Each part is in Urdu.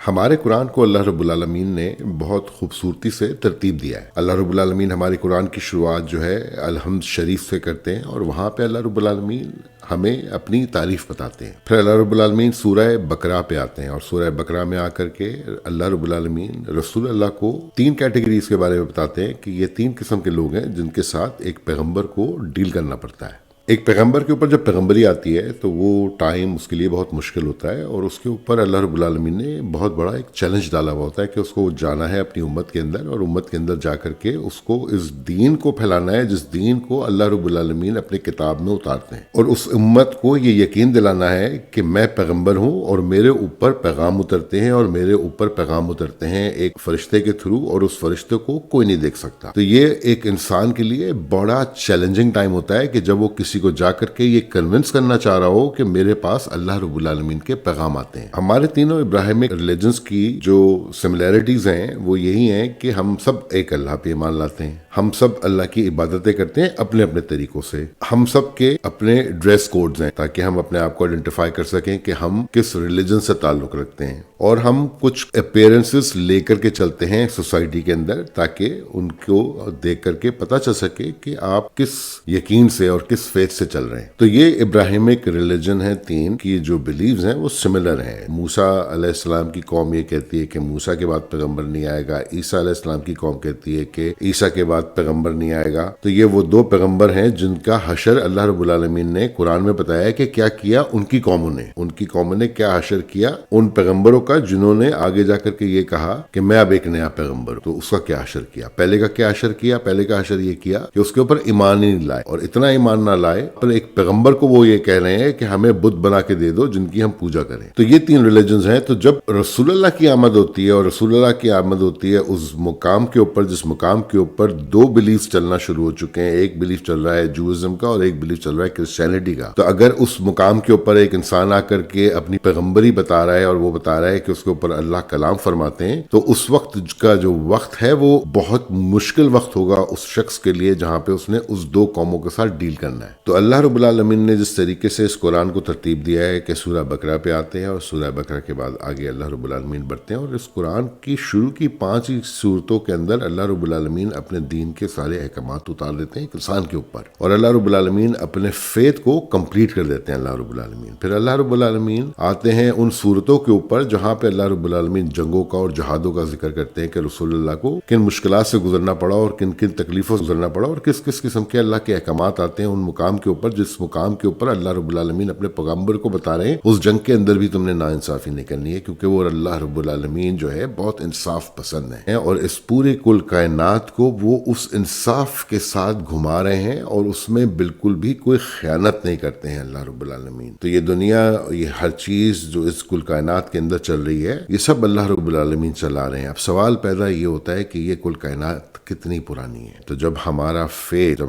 ہمارے قرآن کو اللہ رب العالمین نے بہت خوبصورتی سے ترتیب دیا ہے۔ اللہ رب العالمین ہمارے قرآن کی شروعات جو ہے الحمد شریف سے کرتے ہیں، اور وہاں پہ اللہ رب العالمین ہمیں اپنی تعریف بتاتے ہیں۔ پھر اللہ رب العالمین سورہ بقرہ پہ آتے ہیں، اور سورہ بقرہ میں آ کر کے اللہ رب العالمین رسول اللہ کو 3 کیٹیگریز کے بارے میں بتاتے ہیں کہ یہ 3 قسم کے لوگ ہیں جن کے ساتھ ایک پیغمبر کو ڈیل کرنا پڑتا ہے۔ ایک پیغمبر کے اوپر جب پیغمبری آتی ہے تو وہ ٹائم اس کے لیے بہت مشکل ہوتا ہے، اور اس کے اوپر اللہ رب العالمین نے بہت بڑا ایک چیلنج ڈالا ہوا ہوتا ہے کہ اس کو جانا ہے اپنی امت کے اندر، اور امت کے اندر جا کر کے اس کو اس دین کو پھیلانا ہے جس دین کو اللہ رب العالمین اپنے کتاب میں اتارتے ہیں، اور اس امت کو یہ یقین دلانا ہے کہ میں پیغمبر ہوں اور میرے اوپر پیغام اترتے ہیں، اور میرے اوپر پیغام اترتے ہیں ایک فرشتے کے تھرو، اور اس فرشتے کو کوئی نہیں دیکھ سکتا۔ تو یہ ایک انسان کے لیے بڑا چیلنجنگ ٹائم ہوتا ہے کہ جب وہ کسی کو جا کر کے یہ کنونس کرنا چاہ رہا ہو کہ میرے پاس اللہ رب العالمین کے پیغام آتے ہیں۔ ہمارے تینوں ابراہیمک ریلیجنز کی جو سملیرٹیز ہیں وہ یہی ہیں کہ ہم سب ایک اللہ پہ ایمان لاتے ہیں، ہم سب اللہ کی عبادتیں کرتے ہیں اپنے اپنے طریقوں سے، ہم سب کے اپنے ڈریس کوڈز ہیں تاکہ ہم اپنے آپ کو آئیڈینٹیفائی کر سکیں کہ ہم کس ریلیجن سے تعلق رکھتے ہیں، اور ہم کچھ اپیرنسز لے کر کے چلتے ہیں سوسائٹی کے اندر تاکہ ان کو دیکھ کر کے پتہ چل سکے کہ آپ کس یقین سے اور کس فیتھ سے چل رہے ہیں۔ تو یہ ابراہیمک ریلیجن ہے 3 کی جو بلیوز ہیں وہ سملر ہیں۔ موسیٰ علیہ السلام کی قوم یہ کہتی ہے کہ موسیٰ کے بعد پیغمبر نہیں آئے گا، عیسیٰ علیہ السلام کی قوم کہتی ہے کہ عیسیٰ کے بعد پیغمبر نہیں آئے گا۔ تو یہ وہ 2 پیغمبر ہیں جن کا حشر اللہ رب العالمین نے قرآن میں بتایا کہ کیا کیا ان کی قوموں نے کیا حشر کیا ان پیغمبروں کا جنہوں نے آگے جا کر کے یہ کہا کہ میں اب ایک نیا پیغمبر ہوں۔ تو اس کا کیا حشر کیا، پہلے کا کیا حشر کیا؟ پہلے کا حشر یہ کیا کہ اس کے اوپر ایمان ہی نہیں لائے، اور اتنا ایمان نہ لائے پر ایک پیغمبر کو وہ یہ کہہ رہے ہیں کہ ہمیں بت بنا کے دے دو جن کی ہم پوجا کریں۔ تو یہ 3 ریلیجنز ہیں۔ تو جب رسول اللہ کی آمد ہوتی ہے، اور رسول اللہ کی آمد ہوتی ہے اس مقام کے اوپر جس مقام کے اوپر 2 بلیفز چلنا شروع ہو چکے ہیں، ایک بلیف چل رہا ہے جوئزم کا اور ایک بلیف چل رہا ہے کرسچینٹی کا۔ تو اگر اس مقام کے اوپر ایک انسان آ کر کے اپنی پیغمبری بتا رہا ہے، اور وہ بتا رہا ہے کہ اس کے اوپر اللہ کلام فرماتے ہیں، تو اس وقت کا جو وقت ہے وہ بہت مشکل وقت ہوگا اس شخص کے لیے جہاں پہ اس نے اس 2 قوموں کے ساتھ ڈیل کرنا ہے۔ تو اللہ رب العالمین نے جس طریقے سے اس قرآن کو ترتیب دیا ہے کہ سورہ بقرہ پہ آتے ہیں، اور سورہ بقرہ کے بعد آگے اللہ رب العالمین بڑھتے ہیں، اور اس قرآن کی شروع کی 5 ہی سورتوں کے اندر اللہ رب العالمین اپنے دین کے سارے احکامات اتار دیتے ہیں انسان کے اوپر، اور اللہ رب العالمین اپنے فیتھ کو کمپلیٹ کر دیتے ہیں اللہ رب العالمین۔ پھر اللہ رب العالمین آتے ہیں ان صورتوں کے اوپر جہاں پہ اللہ رب العالمین جنگوں کا اور جہادوں کا ذکر کرتے ہیں کہ رسول اللہ کو کن مشکلات سے گزرنا پڑا اور کن کن تکلیفوں سے گزرنا پڑا، اور کس کس قسم کے اللہ کے احکامات آتے ہیں ان مقام کے اوپر جس مقام کے اوپر اللہ رب العالمین اپنے پیغمبر کو بتا رہے ہیں اس جنگ کے اندر بھی تم نے ناانصافی نہیں کرنی ہے، کیونکہ وہ اللہ رب العالمین جو ہے بہت انصاف پسند ہے، اور اس پورے کل کائنات کو وہ اس انصاف کے ساتھ گھما رہے ہیں، اور اس میں بالکل بھی کوئی خیانت نہیں کرتے ہیں اللہ رب العالمین۔ تو یہ دنیا، یہ ہر چیز جو اس کل کائنات کے اندر چل رہی ہے، یہ سب اللہ رب العالمین چلا رہے ہیں۔ اب سوال پیدا یہ ہوتا ہے کہ یہ کل کائنات کتنی پرانی ہے؟ تو جب ہمارا فیتھ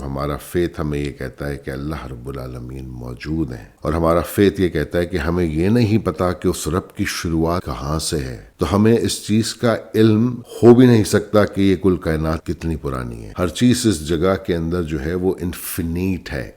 ہمیں یہ کہتا ہے کہ اللہ رب العالمین موجود ہیں، اور ہمارا فیتھ یہ کہتا ہے کہ ہمیں یہ نہیں پتا کہ اس رب کی شروعات کہاں سے ہے، تو ہمیں اس چیز کا علم ہو بھی نہیں سکتا کہ یہ کل کائنات کتنی پرانی ہے۔ ہر چیز اس جگہ کے اندر جو ہے وہ انفینیٹ ہے،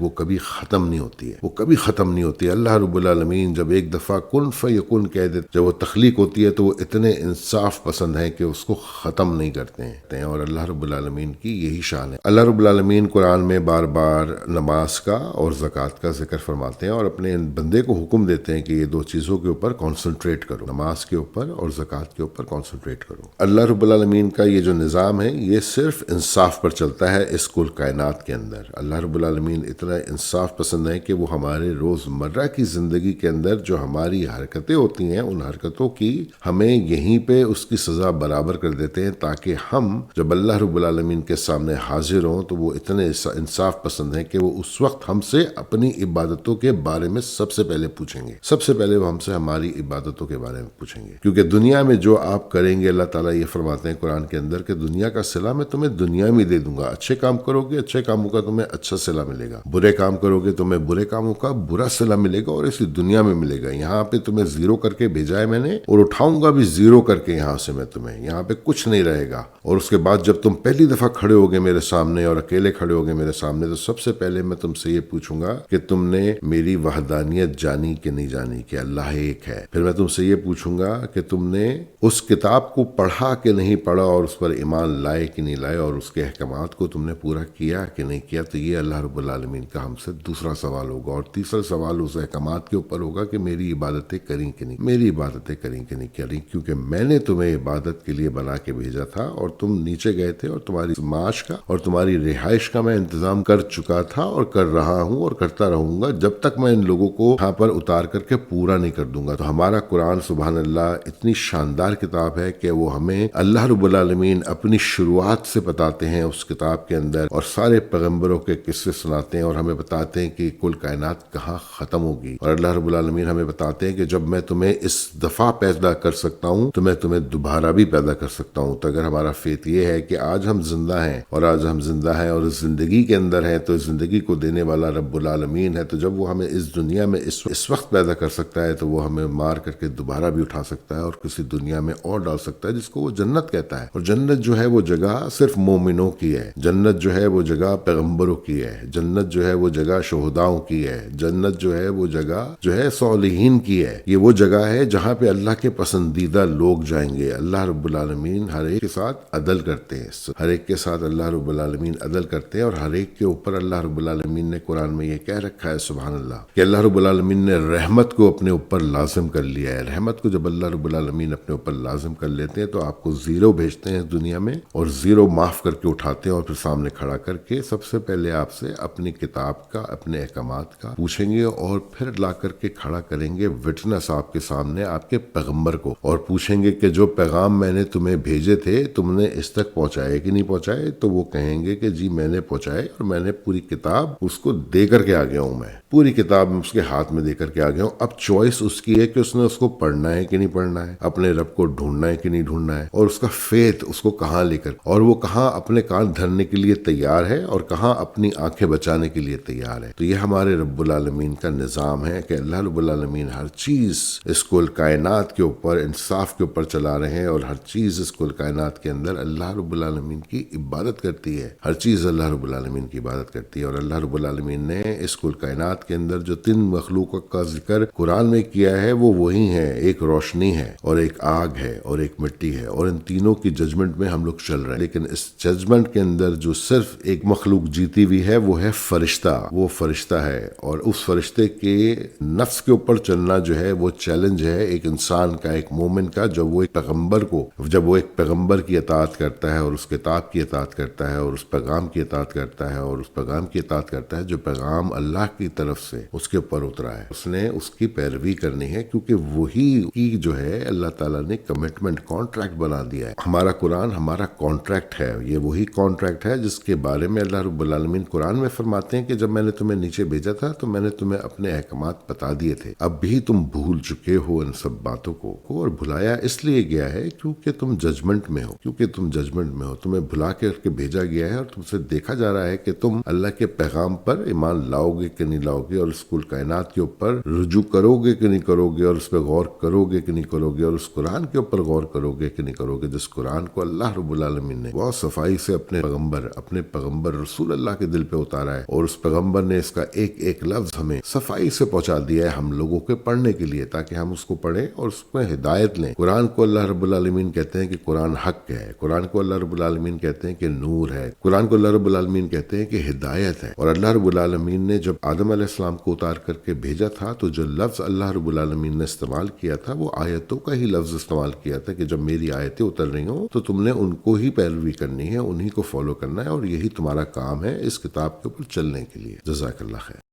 وہ کبھی ختم نہیں ہوتی ہے، اللہ رب العالمین جب ایک دفعہ کن فیکن کہہ دیتے، جب وہ تخلیق ہوتی ہے تو وہ اتنے انصاف پسند ہیں کہ اس کو ختم نہیں کرتے ہیں، اور اللہ رب العالمین کی یہی شان ہے۔ اللہ رب العالمین قرآن میں بار بار نماز کا اور زکوٰۃ کا ذکر فرماتے ہیں، اور اپنے بندے کو حکم دیتے ہیں کہ یہ 2 چیزوں کے اوپر کانسنٹریٹ کرو، نماز کے اوپر اور زکوٰۃ کے اوپر کانسنٹریٹ کرو۔ اللہ رب العالمین کا یہ جو نظام ہے یہ صرف انصاف پر چلتا ہے اس کل کائنات کے اندر۔ اللہ رب العالمین اتنا انصاف پسند ہے کہ وہ ہمارے روزمرہ کی زندگی کے اندر جو ہماری حرکتیں ہوتی ہیں ان حرکتوں کی ہمیں یہیں پہ اس کی سزا برابر کر دیتے ہیں، تاکہ ہم جب اللہ رب العالمین کے سامنے حاضر ہوں تو وہ اتنے انصاف پسند ہیں کہ وہ اس وقت ہم سے اپنی عبادتوں کے بارے میں سب سے پہلے پوچھیں گے، سب سے پہلے وہ ہم سے ہماری عبادتوں کے بارے میں پوچھیں گے، کیونکہ دنیا میں جو آپ کریں گے، اللہ تعالیٰ یہ فرماتے ہیں قرآن کے اندر کہ دنیا کا صلہ میں تمہیں دنیا میں دے دوں گا، اچھے کام کرو گے اچھے کاموں کا تمہیں اچھا صلہ ملے گا، برے کام کرو گے تمہیں برے کاموں کا برا صلہ ملے گا، اور اسی دنیا میں ملے گا۔ یہاں پہ تمہیں 0 کر کے بھیجا ہے میں نے، اور اٹھاؤں گا بھی 0 کر کے یہاں سے میں تمہیں، یہاں پہ کچھ نہیں رہے گا، اور اس اس کے بعد جب تم پہلی دفعہ کھڑے ہوگے میرے سامنے اور اکیلے کھڑے ہوگے میرے سامنے، تو سب سے پہلے میں تم سے یہ پوچھوں گا کہ تم نے میری وحدانیت جانی کہ نہیں جانی، کہ اللہ ایک ہے۔ پھر میں تم سے یہ پوچھوں گا کہ تم نے اس کتاب کو پڑھا کہ نہیں پڑھا اور اس پر ایمان لائے کہ نہیں لائے، اور اس کے احکامات کو تم نے پورا کیا کہ نہیں کیا۔ تو یہ اللہ رب العالمین کا ہم سے دوسرا سوال ہوگا، اور تیسرا سوال اس احکامات کے اوپر ہوگا کہ میری عبادتیں کریں کہ نہیں، میری عبادتیں کریں کہ نہیں کریں، کیونکہ میں نے تمہیں عبادت کے لیے بنا کے بھیجا تھا اور تم نیچے گئے تھے، اور تمہاری معاش کا اور تمہاری رہائش کا میں انتظام کر چکا تھا اور کر رہا ہوں اور کرتا رہوں گا جب تک میں ان لوگوں کو یہاں پر اتار کر کے پورا نہیں کر دوں گا۔ تو ہمارا قرآن سبحان اللہ اتنی شاندار کتاب ہے کہ وہ ہمیں اللہ رب العالمین اپنی شروعات سے بتاتے ہیں اس کتاب کے اندر، اور سارے پیغمبروں کے قصے سناتے ہیں اور ہمیں بتاتے ہیں کہ کل کائنات کہاں ختم ہوگی، اور اللہ رب العالمین ہمیں بتاتے ہیں کہ جب میں تمہیں اس دفعہ پیدا کر سکتا ہوں تو میں تمہیں دوبارہ بھی پیدا کر سکتا ہوں۔ تو اگر ہمارا فیت یہ ہے کہ آج ہم زندہ ہیں اور آج ہم زندہ ہیں اور اس زندگی کے اندر ہیں، تو اس زندگی کو دینے والا رب العالمین ہے، تو جب وہ ہمیں اس دنیا میں اس وقت پیدا کر سکتا ہے تو وہ ہمیں مار کر کے دوبارہ بھی اٹھا سکتا ہے اور کسی دنیا میں اور ڈال سکتا ہے جس کو وہ جنت کہتا ہے۔ اور جنت جو ہے وہ جگہ صرف مومنوں کی ہے، جنت جو ہے وہ جگہ پیغمبروں کی ہے، جنت جو ہے وہ جگہ شہداؤں کی ہے، جنت جو ہے وہ جگہ جو ہے صالحین کی ہے۔ یہ وہ جگہ ہے جہاں پہ اللہ کے پسندیدہ لوگ جائیں گے۔ اللہ رب العالمین ہر ایک کے ساتھ عدل کرتے ہیں، ہر ایک کے ساتھ اللہ رب العالمین عدل کرتے ہیں، اور ہر ایک کے اوپر اللہ رب العالمین نے قرآن میں یہ کہہ رکھا ہے سبحان اللہ کہ اللہ رب العالمین نے رحمت کو اپنے اوپر لازم کر لیا ہے۔ رحمت کو جب اللہ رب العالمین اپنے اوپر لازم کر لیتے ہیں تو آپ کو زیرو بھیجتے ہیں دنیا میں، اور زیرو معاف کر کے اٹھاتے ہیں، اور پھر سامنے کھڑا کر کے سب سے پہلے آپ سے اپنی کتاب کا، اپنے احکامات کا پوچھیں گے، اور پھر لا کر کے کھڑا کریں گے وٹنس آپ کے سامنے آپ کے پیغمبر کو، اور پوچھیں گے کہ جو پیغام میں نے تمہیں بھیجے تھے تم نے اس تک پہنچائے کہ نہیں پہنچائے؟ تو وہ کہیں گے کہ جی میں نے پہنچائے، اور میں نے پوری کتاب اس کو دے کر کے آ گیا ہوں، میں پوری کتاب اس کے ہاتھ میں دے کر کے آ گیا ہوں۔ اب چوائس اس کی ہے کہ اس نے اس کو پڑھنا ہے کہ نہیں پڑھنا ہے، اپنے رب کو ڈھونڈنا ہے کہ نہیں ڈھونڈنا ہے، اور اس کا فیت اس کو کہاں لے کر، اور وہ کہاں اپنے کان دھرنے کے لیے تیار ہے اور کہاں اپنی آنکھیں بچانے کے لیے تیار ہے۔ تو یہ ہمارے رب العالمین کا نظام ہے کہ اللہ رب العالمین ہر چیز اس کل کائنات کے اوپر انصاف کے اوپر چلا رہے ہیں، اور ہر چیز اس کل کائنات کے اندر اللہ رب العالمین کی عبادت کرتی ہے، ہر چیز اللہ رب العالمین کی عبادت کرتی ہے۔ اور اللہ رب العالمین نے اس کل کائنات کے اندر جو 3 مخلوق کا ذکر قرآن میں کیا ہے وہ وہی ہے، ایک روشنی ہے اور ایک آگ ہے اور ایک مٹی ہے، اور ان تینوں کی ججمنٹ میں ہم لوگ چل رہے ہیں۔ لیکن اس ججمنٹ کے اندر جو صرف ایک مخلوق جیتی ہوئی ہے وہ ہے فرشتہ، وہ فرشتہ ہے، اور اس فرشتے کے نفس کے اوپر چلنا جو ہے وہ چیلنج ہے ایک انسان کا، ایک مومن کا، جب وہ ایک پیغمبر کی اطاعت کرتا ہے اور اس کتاب کی اطاعت کرتا ہے اور اس پیغام کی اطاعت کرتا ہے اور اس پیغام کی اطاعت کرتا ہے جو پیغام اللہ کی طرف سے اس کے اوپر اترا ہے، اس نے اس کی پیروی کرنی ہے، کیونکہ وہی کی جو ہے اللہ تعالیٰ نے کمٹمنٹ، کانٹریکٹ بنا دیا ہے۔ ہمارا قرآن ہمارا کانٹریکٹ ہے، یہ وہی کانٹریکٹ ہے جس کے بارے میں اللہ رب العالمین قرآن میں فرماتے ہیں کہ جب میں نے تمہیں نیچے بھیجا تھا تو میں نے تمہیں اپنے احکامات بتا دیے تھے، اب بھی تم بھول چکے ہو ان سب باتوں کو، اور بھلایا اس لیے گیا ہے کیونکہ تم ججمنٹ میں ہو، تمہیں بھلا کے بھیجا گیا ہے، اور تم سے دیکھا جا رہا ہے کہ تم اللہ کے پیغام پر ایمان لاؤ گے کہ نہیں لاؤ گے، اور اس کل کائنات کے اوپر رجوع کرو گے کہ نہیں کرو گے، اور اس پہ غور کرو گے کہ نہیں کرو گے، اور اس قرآن کے اوپر غور کرو گے کہ نہیں کرو گے، جس قرآن کو اللہ رب العالمین نے بہت صفائی سے اپنے پیغمبر رسول اللہ کے دل پہ اتارا ہے، اور اس پیغمبر نے اس کا ایک ایک لفظ ہمیں صفائی سے پہنچا دیا ہے ہم لوگوں کے پڑھنے کے لیے، تاکہ ہم اس کو پڑھیں اور اس میں ہدایت لیں۔ قرآن کو اللہ رب العالمین کہتے ہیں کہ قرآن حق ہے، قرآن کو اللہ رب العالمین کہتے ہیں کہ نور ہے، قرآن کو اللہ رب العالمین کہتے ہیں کہ ہدایت ہے۔ اور اللہ رب العالمین نے جب آدم علیہ السلام کو اتار کر کے بھیجا تھا تو جو لفظ اللہ رب العالمین نے استعمال کیا تھا وہ آیتوں کا ہی لفظ استعمال کیا تھا کہ جب میری آیتیں اتر رہی ہوں تو تم نے ان کو ہی پیروی کرنی ہے، انہی کو فالو کرنا ہے، اور یہی تمہارا کام ہے اس کتاب کے اوپر چلنے کے لیے۔ جزاک اللہ خیر۔